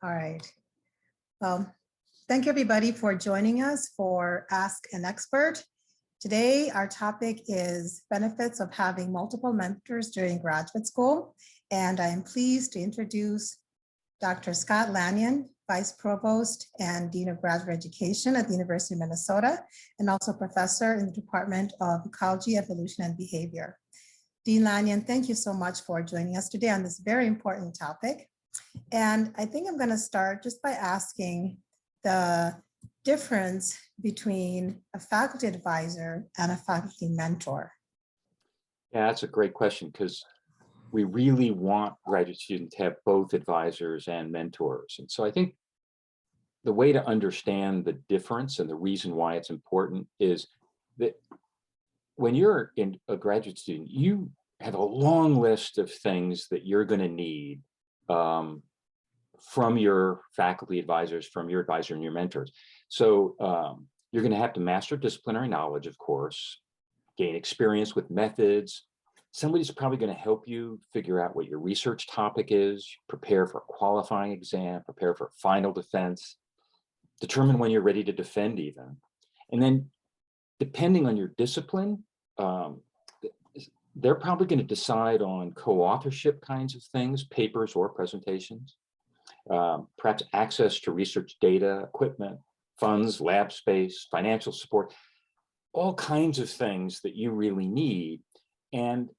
All right. Well, thank you everybody for joining us for Ask an Expert. Today, our topic is benefits of having multiple mentors during graduate school. And I am pleased to introduce Dr. Scott Lanyon, Vice Provost and Dean of Graduate Education at the University of Minnesota, and also professor in the Department of Ecology, Evolution, and Behavior. Dean Lanyon, thank you so much for joining us today on this very important topic. And I think I'm going to start just by asking the difference between a faculty advisor and a faculty mentor. Yeah, that's a great question, because we really want graduate students to have both advisors and mentors. And so I think the way to understand the difference and the reason why it's important is that when you're a graduate student, you have a long list of things that you're going to need from your faculty advisors, from your advisor and your mentors. So you're going to have to master disciplinary knowledge, of course, gain experience with methods. Somebody's probably going to help you figure out what your research topic is, prepare for a qualifying exam, prepare for final defense, determine when you're ready to defend even. And then depending on your discipline, they're probably going to decide on co-authorship kinds of things, papers or presentations, perhaps access to research data, equipment, funds, lab space, financial support, all kinds of things that you really need. And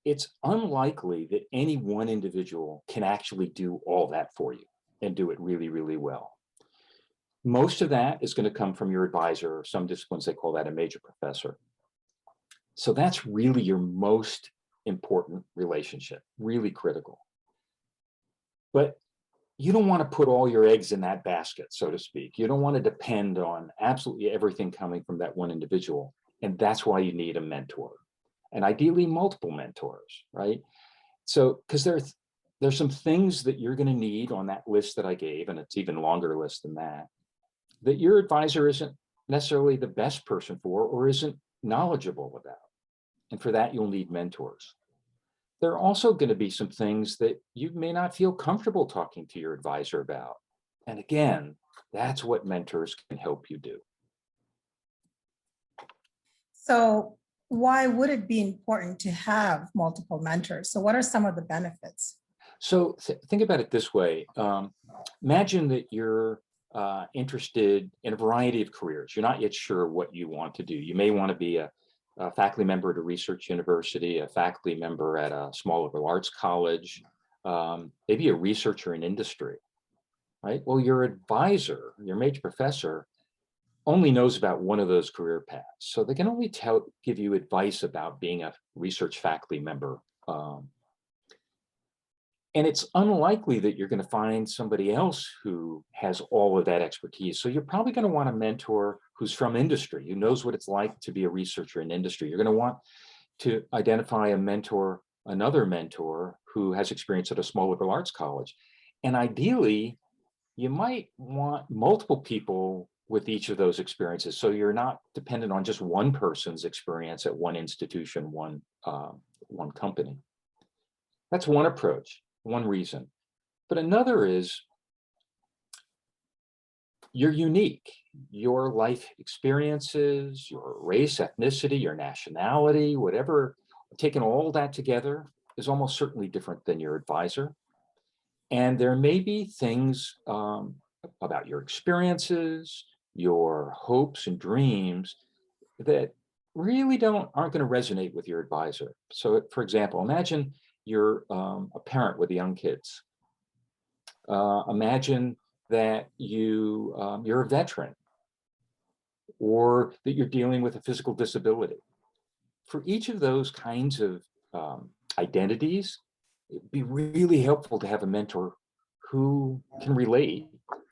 it's unlikely that any one individual can actually do all that for you and do it really, really well. Most of that is going to come from your advisor, or some disciplines, they call that a major professor. So that's really your most important relationship, really critical. But you don't want to put all your eggs in that basket, so to speak. You don't want to depend on absolutely everything coming from that one individual. And that's why you need a mentor, and ideally multiple mentors, right? So, because there's some things that you're going to need on that list that I gave, and it's even longer list than that, that your advisor isn't necessarily the best person for or isn't knowledgeable about. And for that, you'll need mentors. There are also going to be some things that you may not feel comfortable talking to your advisor about. And again, that's what mentors can help you do. So why would it be important to have multiple mentors? So what are some of the benefits? So think about it this way. Imagine that you're interested in a variety of careers. You're not yet sure what you want to do. You may want to be a faculty member at a research university, a faculty member at a small liberal arts college, maybe a researcher in industry, right? Well, your advisor, your major professor, only knows about one of those career paths. So they can only give you advice about being a research faculty member. And it's unlikely that you're going to find somebody else who has all of that expertise. So you're probably going to want a mentor who's from industry, who knows what it's like to be a researcher in industry. You're going to want to identify a mentor, another mentor who has experience at a small liberal arts college. And ideally, you might want multiple people with each of those experiences. So you're not dependent on just one person's experience at one institution, one company. That's one approach. One reason. But another is you're unique. Your life experiences, your race, ethnicity, your nationality, whatever, taking all that together is almost certainly different than your advisor. And there may be things about your experiences, your hopes and dreams that really aren't going to resonate with your advisor. So for example, imagine you're a parent with young kids. Imagine that you're a veteran, or that you're dealing with a physical disability. For each of those kinds of identities, it'd be really helpful to have a mentor who can relate,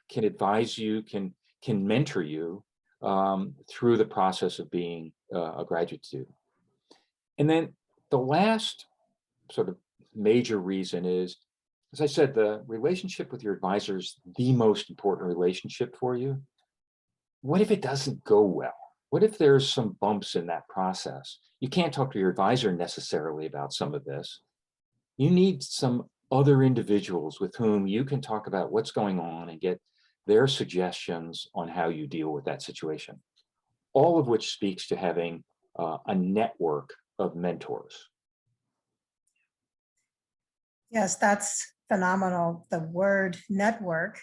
can advise you, can mentor you through the process of being a graduate student. And then the last sort of major reason is, as I said, the relationship with your advisor is the most important relationship for you. What if it doesn't go well? What if there's some bumps in that process? You can't talk to your advisor necessarily about some of this. You need some other individuals with whom you can talk about what's going on and get their suggestions on how you deal with that situation. All of which speaks to having a network of mentors. Yes, that's phenomenal. The word network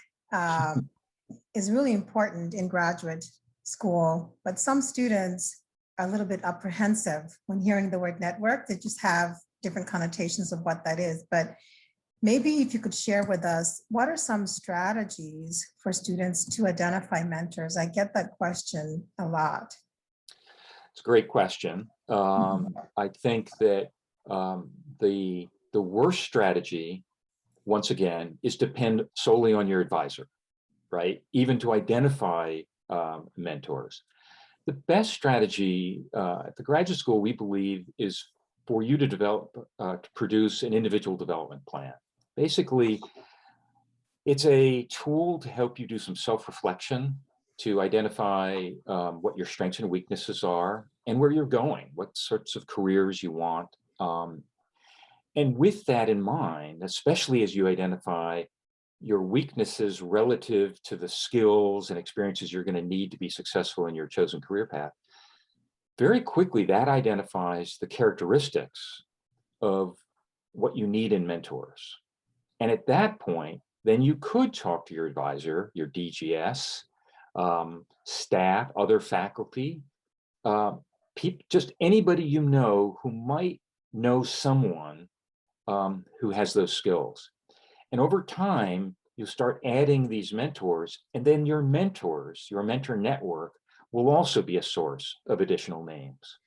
is really important in graduate school, but some students are a little bit apprehensive when hearing the word network. They just have different connotations of what that is. But maybe if you could share with us, what are some strategies for students to identify mentors? I get that question a lot. It's a great question. I think that the worst strategy, once again, is depend solely on your advisor, right? Even to identify mentors. The best strategy at the graduate school, we believe, is for you to develop, to produce an individual development plan. Basically, it's a tool to help you do some self-reflection, to identify what your strengths and weaknesses are and where you're going, what sorts of careers you want. And with that in mind, especially as you identify your weaknesses relative to the skills and experiences you're going to need to be successful in your chosen career path, very quickly that identifies the characteristics of what you need in mentors. And at that point, then you could talk to your advisor, your DGS, staff, other faculty, just anybody you know who might know someone who has those skills. And over time, you start adding these mentors, and then your mentors, your mentor network, will also be a source of additional names.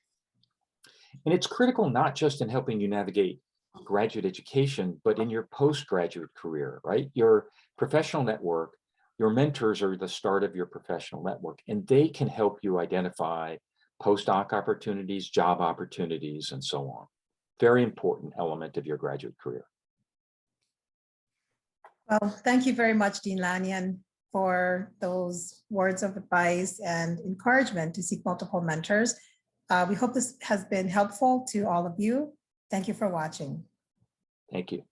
And it's critical not just in helping you navigate graduate education, but in your postgraduate career, right? Your professional network, your mentors are the start of your professional network, and they can help you identify postdoc opportunities, job opportunities, and so on. Very important element of your graduate career. Well, thank you very much, Dean Lanyon, for those words of advice and encouragement to seek multiple mentors. We hope this has been helpful to all of you. Thank you for watching. Thank you.